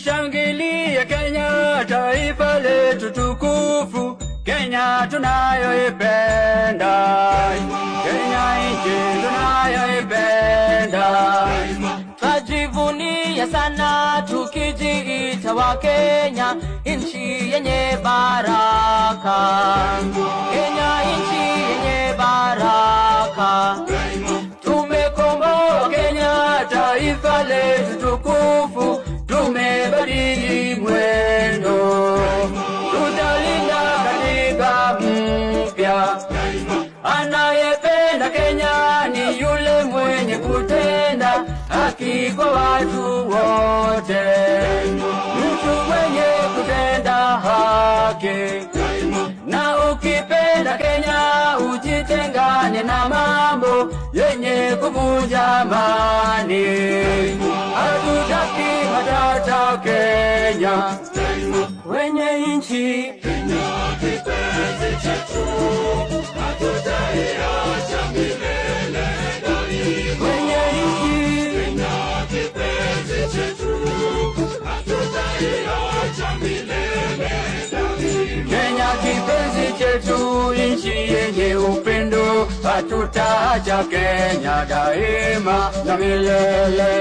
Tushangilie Kenya, taifa letu tukufu, Kenya tunayoipenda, Kenya nchi tunayoipenda. Tujivunie sana tukijiita wa Kenya, nchi yenye baraka, Kenya nchi yenye baraka. Tumekomboa Kenya, taifa letu tukufu, tumebadili mwendo, tutalinda katiba mpya. Anayependa Kenya ni yule mwenye kutenda haki kwa watu wote, mtu mwenye kutenda haki. Na ukipenda Kenya ujitengane na mambo yenye kuvunja amani. Hatutaki matata Kenya, wenye nchi Kenya kipenzi chetu, hatutaiacha milele daima. wenye nchi Kenya kipenzi chetu, hatutaiacha milele daima. Kenya kipenzi chetu, nchi yenye upendo, hatutaacha Kenya daima na milele.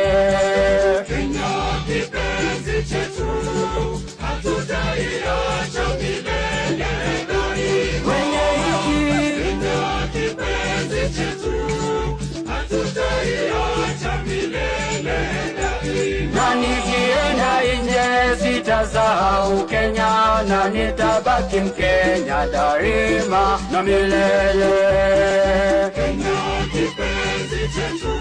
Kenya kipenzi chetu, hatutaiacha milele daima. Wenye nchi Kenya kipenzi chetu, hatutaiacha milele daima. na nikienda nje sitasahau Kenya, na nitabaki Mkenya daima na milele. Kenya kipenzi chetu,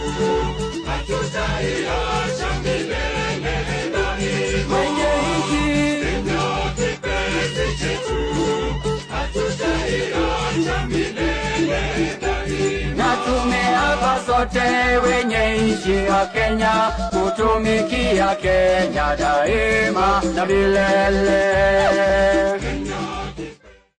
hatutaiacha milele daima. Wenye nchi Kenya kipenzi chetu, hatutaiacha milele daima. na tumeapa sote wenye nchi ya Kenya kutumikia Kenya daima na milele. Kenya